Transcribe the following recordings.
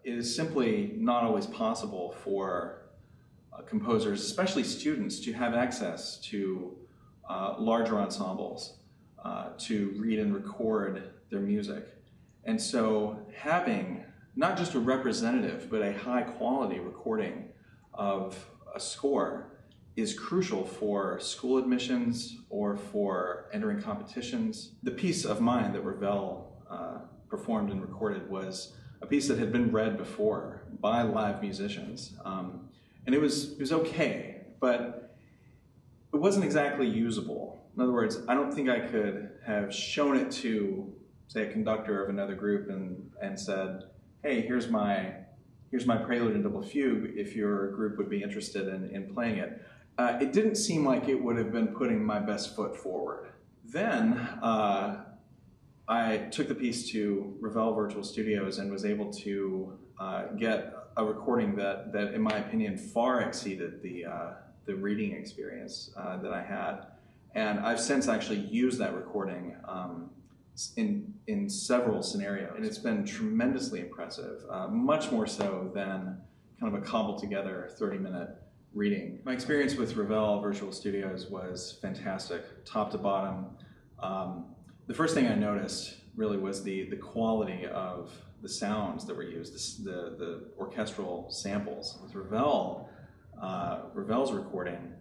it is simply not always possible for composers, especially students, to have access to larger ensembles, to read and record their music. And so having not just a representative, but a high quality recording of a score is crucial for school admissions or for entering competitions. The piece of mine that Ravel performed and recorded was a piece that had been read before by live musicians. And it was okay, but it wasn't exactly usable. In other words, I don't think I could have shown it to, say, a conductor of another group and said, hey, here's my prelude and double fugue if your group would be interested in playing it. It didn't seem like it would have been putting my best foot forward. Then I took the piece to Ravel Virtual Studios and was able to get a recording that in my opinion, far exceeded the reading experience that I had. And I've since actually used that recording in several scenarios, and it's been tremendously impressive, much more so than kind of a cobbled together 30-minute reading. My experience with Ravel Virtual Studios was fantastic, top to bottom. The first thing I noticed really was the quality of the sounds that were used, the orchestral samples. With Ravel's recording,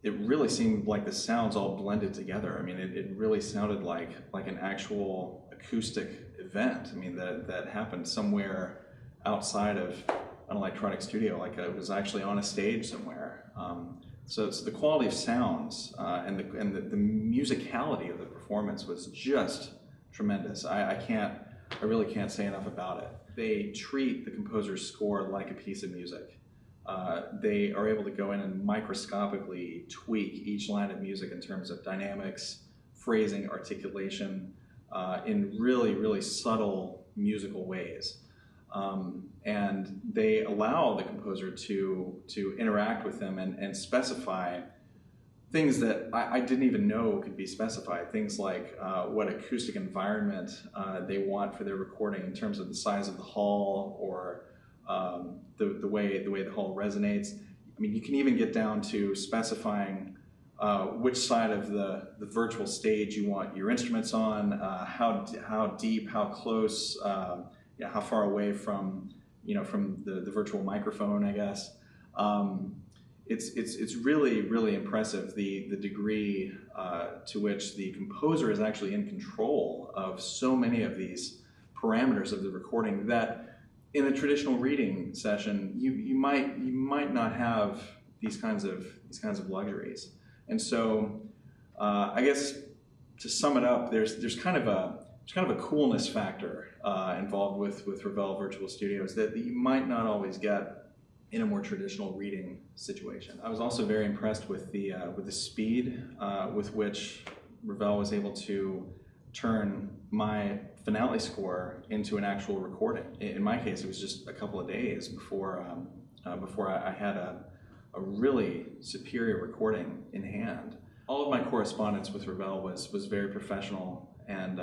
it really seemed like the sounds all blended together. I mean, it really sounded like an actual acoustic event. I mean, that happened somewhere outside of an electronic studio, like it was actually on a stage somewhere. So it's the quality of sounds and the musicality of the performance was just tremendous. I really can't say enough about it. They treat the composer's score like a piece of music. They are able to go in and microscopically tweak each line of music in terms of dynamics, phrasing, articulation, in really, really subtle musical ways. And they allow the composer to interact with them and specify things that I didn't even know could be specified. Things like what acoustic environment they want for their recording in terms of the size of the hall or the way the hall resonates. I mean, you can even get down to specifying which side of the virtual stage you want your instruments on, how deep, how close, how far away from the virtual microphone, I guess. It's really, really impressive the degree to which the composer is actually in control of so many of these parameters of the recording that in a traditional reading session you might not have these kinds of luxuries. And so I guess to sum it up, there's kind of a coolness factor involved with Ravel Virtual Studios that you might not always get in a more traditional reading situation. I was also very impressed with the speed with which Ravel was able to turn my finale score into an actual recording. In my case, it was just a couple of days before I had a really superior recording in hand. All of my correspondence with Ravel was very professional, and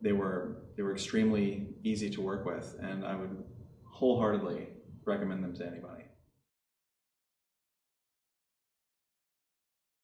they were extremely easy to work with, and I would wholeheartedly recommend them to anybody.